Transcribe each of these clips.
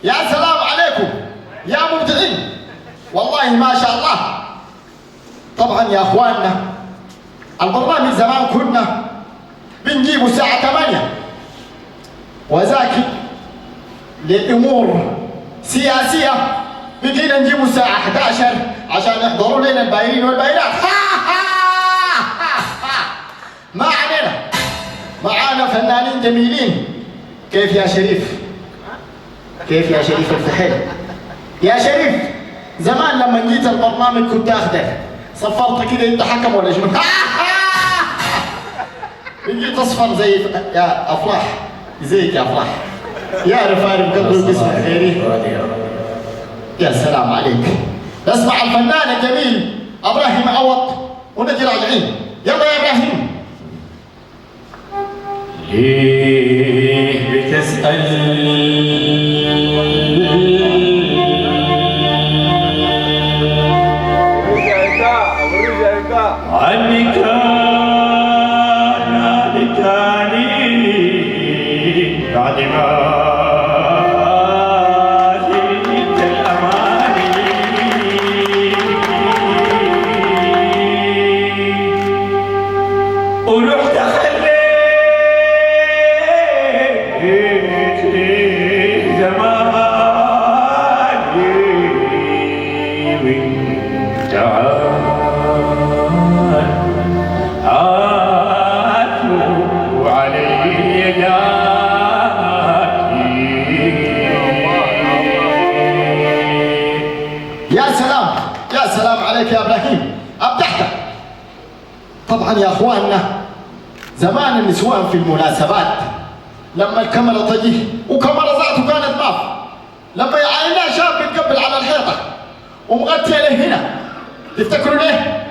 يا سلام عليكم يا مبدعين، والله ما شاء الله. طبعا يا اخواننا البرنامج زمان كنا بنجيبه الساعة 8 وذاك لأمور سياسية بقينا نجيبه الساعة 11 عشان يحضروا لنا البايرين والبايرات. ما علينا، معانا فنانين جميلين. كيف يا شريف؟ كيف يا شريف الفحيل؟ يا شريف زمان لما جيت البرنامج كنت اخضر، صفرت كده انت حكم ولا شنو؟ بقيت اصفر زي يا افراح، زيك يا افراح يا رفارف قبل باسم خيري. يا سلام عليك. نسمع الفنان الجميل ابراهيم عوض ونجي راجعين. يلا يا ابراهيم. ليه بتسأل عني كان تاني بعد ما زلت الأماني ورحت خليت زماني وانت يا ابراهيم ابدعت. طبعا يا اخواننا زمان النسوان في المناسبات لما الكاميرا تجي وكاميرا ذاته كانت ماف، لما يعاينها شاب بيتقبل على الحيطه ومغطيه له هنا، تفتكروا ليه؟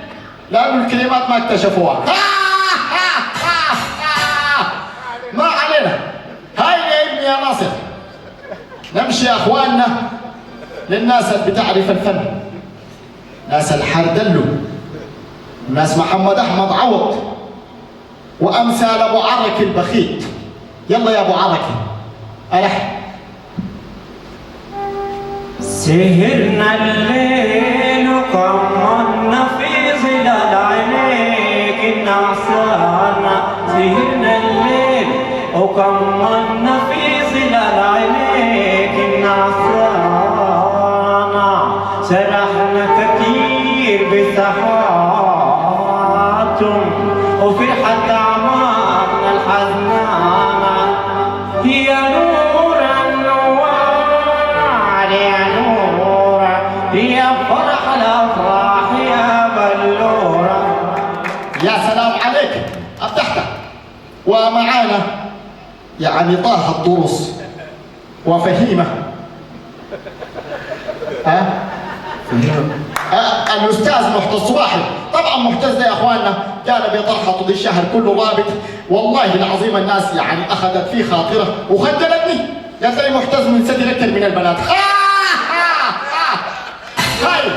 لانه الكلمات ما اكتشفوها. ما علينا. هاي يا ابني يا ناصر. نمشي يا اخواننا للناس اللي بتعرف الفن، ناس الحردلو، ناس محمد احمد عوض وامثال ابو عرك البخيت. يلا يا ابو عرك الح. سهرنا الليل وقمرنا في ظلال عينيك النعسانة. سهرنا الليل وقمرنا في ظلال عينيك النعسانة. سرحنا كتير بسحاتم وفرحة أعمارنا الحزنانة. يا نور النوار يا نور يا فرح الأفراح يا بلورة. يا سلام عليك أبدحت. ومعانا يعني طه الطرس وفهيمة الاستاذ محتز صباحي. طبعا محتز ده يا اخواننا كان بيطرح طول الشهر كله رابط، والله العظيم الناس يعني اخذت فيه خاطره وخجلتني، قالت لي محتز من سدي اكثر من البنات. هاي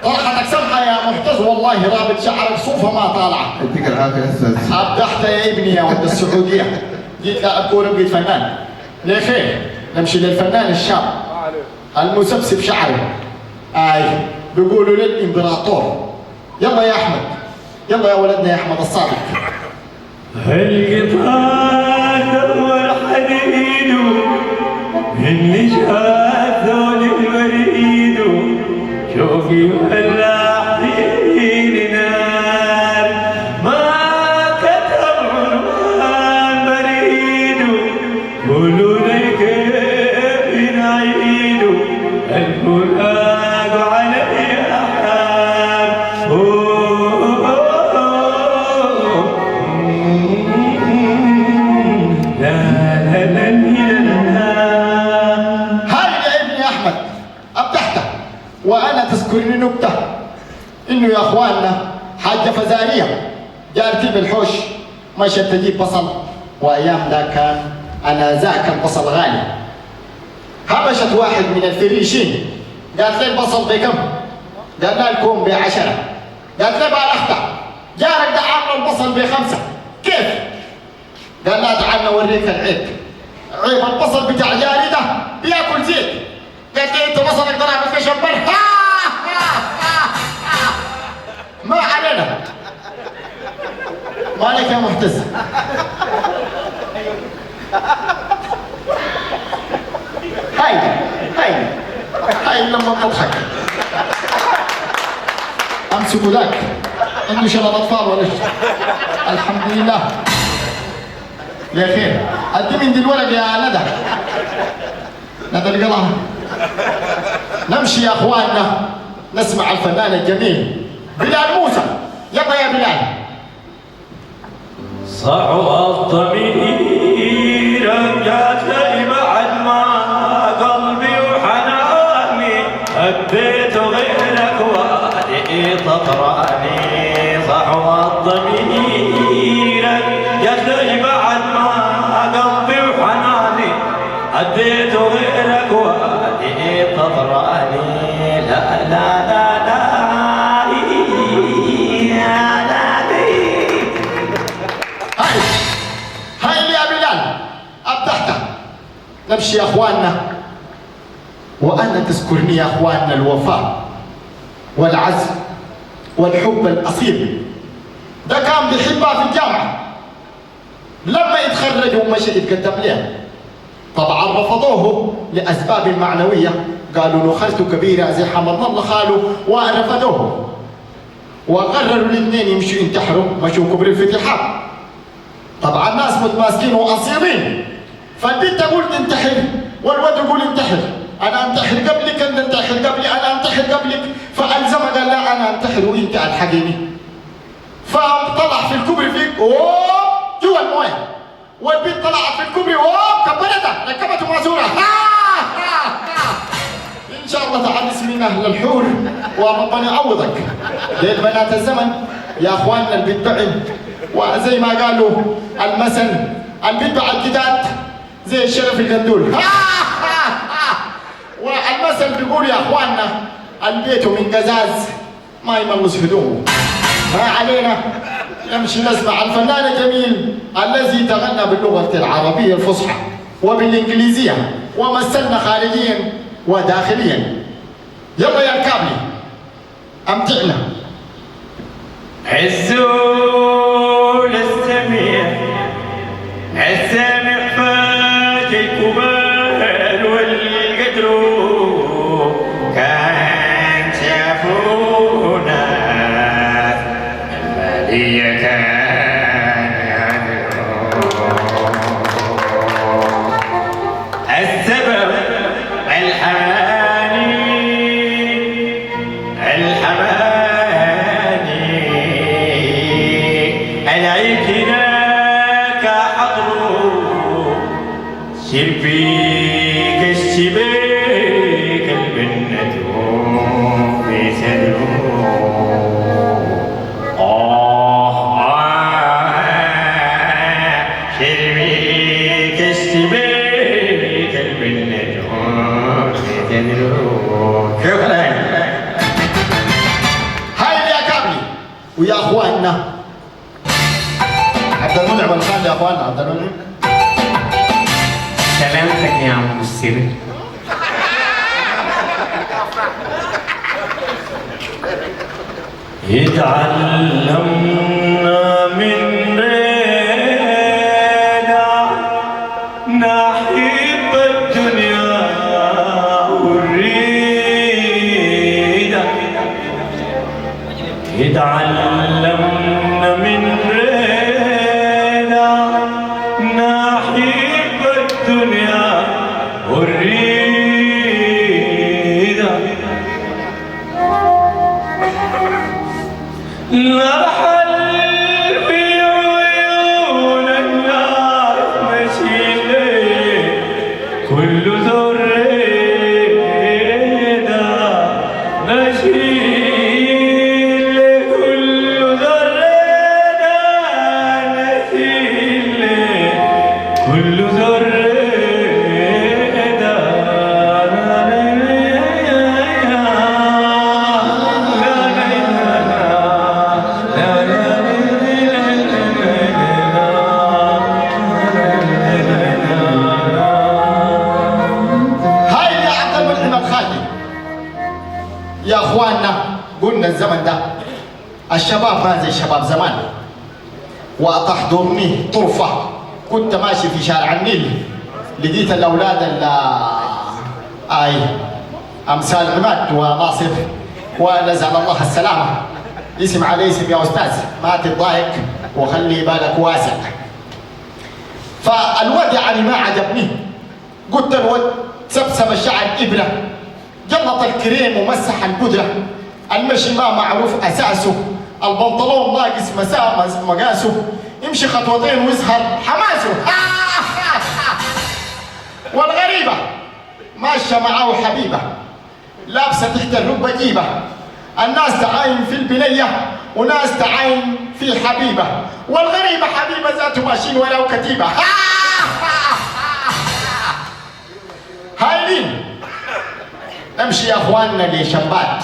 طرحتك سمحه يا محتز، والله رابط شعرك صوفه ما طالعه. يديك العافيه يا استاذ. ابدحت يا ابني يا ولد السعوديه. جيت لاعب كوره بقيت فنان. ليه خير؟ نمشي للفنان الشاب المسبسب شعره. بيقولوا للامبراطور. يلا يا احمد، يلا يا ولدنا يا احمد الصادق. هالقطار والحديد اللي شاف ذول الوريد شوقي ولع فيني نار. ما كتب عنوان بريد قولوا لي كيف نعيد الفراق علي أحام. هاي يا ابني احمد ابدحته. وانا تذكرني نكته انه يا اخواننا حاجه فزاريه جارتي بالحوش مشت تجيب بصل، وايام ذا كان انا ذاك البصل غالي. هبشت واحد من الفريشين قالت لي البصل بكم؟ قال لها الكوم ب10. قالت لي بالأخته جارك ده عامل البصل ب5. كيف؟ قال لها تعال نوريك العيب. عيب البصل بتاع جاري ده بياكل زيت. قالت لي انت بصلك طلع متكشبر. ما علينا. مالك يا محتز؟ هاي لما تضحك امسكوا ذاك عنده شلل اطفال ولا شيء. الحمد لله يا خير. ادي من دي الورق يا ندى القلعه. نمشي يا اخواننا نسمع الفنان الجميل بلال موسى. يلا يا بلال. صعوى الضمير جات لي بعد ما قلبي وحناني أديت غيرك وادي طفراني. صعوى الضمير جات لي بعد ما قلبي وحناني أديت غيرك وادي طفراني. لا لا لا لا نمشي يا اخواننا وانا تذكرني يا اخواننا الوفاء والعزم والحب الاصيل. ده كان بيحبها في الجامعه، لما يتخرج ومشي يتقدم لها طبعا رفضوه لاسباب معنويه، قالوا له خالته كبيره زي حمد الله خاله ورفضوه، وقرروا الاثنين يمشوا ينتحروا. مشوا كبر الفتحات. طبعا ناس متماسكين واصيلين، فالبنت تقول تنتحر والولد يقول انتحر. انا انتحر قبلك، انت انتحر قبلي، انا انتحر قبلك. فالزمه قال لا انا انتحر وانت الحقيني. فطلع في الكوبري فيك جوا المويه، والبنت طلعت في الكوبري كبرتها ركبته ماسوره. ان شاء الله تعالى اسمنا اهل الحور وربنا يعوضك. ديل بنات الزمن يا اخواننا اللي بيتبعن، وزي ما قالوا المثل اللي بيتبع الجداد زي الشرف القندول. والمثل بيقول يا اخواننا البيت من قزاز ما يملص هدومه. ما علينا نمشي نسمع الفنان الجميل الذي تغنى باللغه العربيه الفصحى وبالانجليزيه ومثلنا خارجيا وداخليا. يلا يا الكابلي امتعنا. عزول السميع السامع فات الكبار والقدر كان شافونا المالية كان السبب شبيك الشبيك البنة في صدره شبيك الشبيك البنة في صدره. شكرا. هاي يا كابلي ويا اخواننا عبد المنعم الخان. يا اخواننا عبد المنعم سلامتك يا عم السر. يتعلمنا من رينا نحب الدنيا والريدة. يتعلمنا من رينا نحب الدنيا والريدة. نرحل في عيون النار مشي كل ذريدة مشي كل ذريدة نشيل كل ذريدة. كنا الزمن ده الشباب ما زي شباب زمان. وتحضرني طرفة، كنت ماشي في شارع النيل لقيت الأولاد أمثال عماد وناصر ونزل الله السلامة، اسم عليه اسم يا أستاذ، ما تتضايق وخلي بالك واسع. فالواد يعني ما عجبني، قلت الواد سبسب الشعر إبرة، جلط الكريم ومسح القدرة، المشي ما معروف أساسه، البنطلون ناقص مقاسه، يمشي خطوتين ويظهر حماسه. والغريبة ماشية معاه حبيبة لابسة تحت الركبة جيبة، الناس تعاين في البنية وناس تعاين في حبيبة، والغريبة حبيبة ذاته ماشيين ولو كتيبة. هايلين امشي يا اخواننا لشبات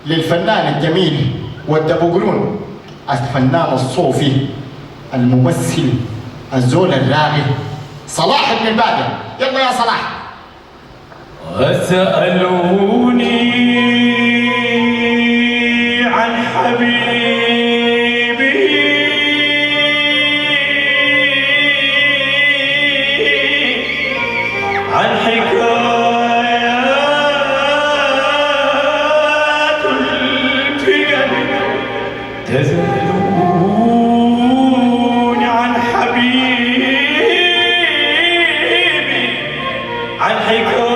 للفنان الجميل والدبوقرون، الفنان الصوفي الممثل الزول الراغي صلاح بن البادر. يلا يا صلاح. وسألوني عن حبيبي عن حكايات الفقر، تسألوني عن حبيبي عن حكايات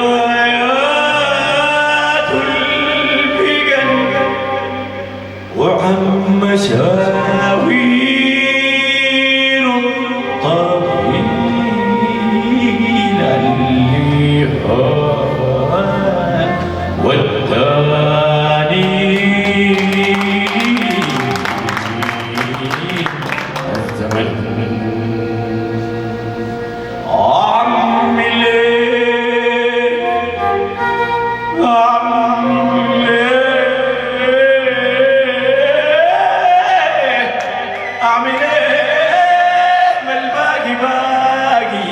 الفقر وعن مشاوير الطويلة اللي والتاني الزمن. أعمل إيه أعمل إيه أعمل إيه ما الباقي باقي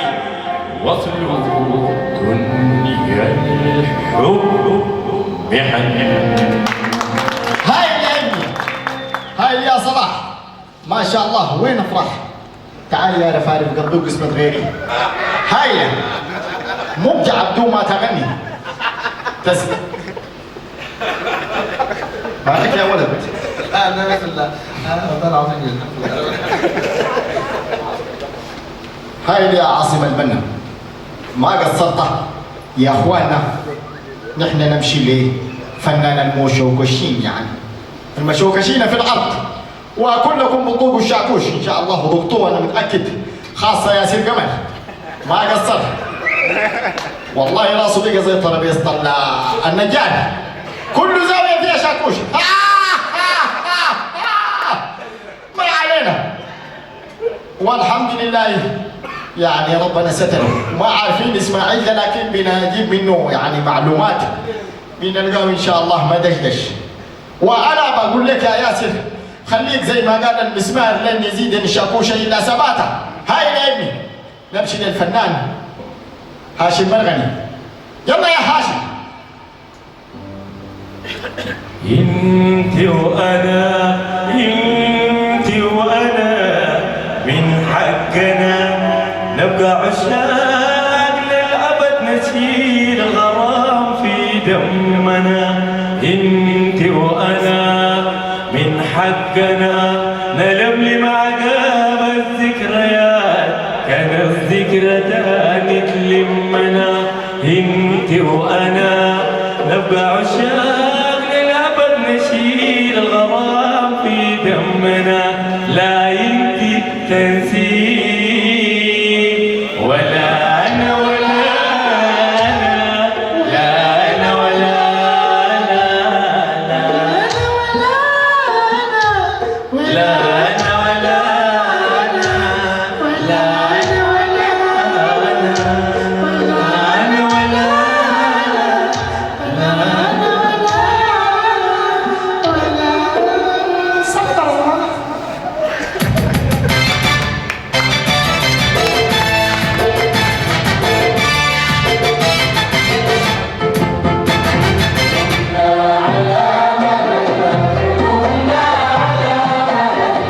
وصل دنيا الحب بحنان. هاي يا ابني، هاي يا صلاح، ما شاء الله وين افرح. تعال يا رفارف قلبي قسمة غيري. هاي مبدع بدون ما تغني. تسلم. مالك يا ولد؟ انا في الله والله العظيم الحمد لله. هاي يا عاصم البنا، ما قصرت يا اخواننا. نحن نمشي ليه فنان الموشوكشين، يعني المشوكشين في الارض، وكلكم بتذوقوا الشاكوش ان شاء الله، ذقتوه انا متاكد، خاصه ياسر قمر ما قصر والله راسه بقى زي ترابيزه النجار، كل زاويه فيها شاكوش. ما علينا، والحمد لله يعني ربنا ستر. ما عارفين اسماعيل ده لكن بنجيب منه يعني معلومات، بنلقاه ان شاء الله ما دشدش. وانا بقول لك يا ياسر خليك زي ما قال المسمار لن يزيد الشاكوش الا ثباتا. هاي يا ابني نمشي للفنان هاشم مرغني. يلا يا هاشم. انت وانا انت وانا من حقنا نبقى عشاق للأبد، نسير الغرام في دمنا. انت وانا من حقنا نلملم عقاب الذكريات، كان الذكرى تاني تلمنا. انت وانا نبقى عشاق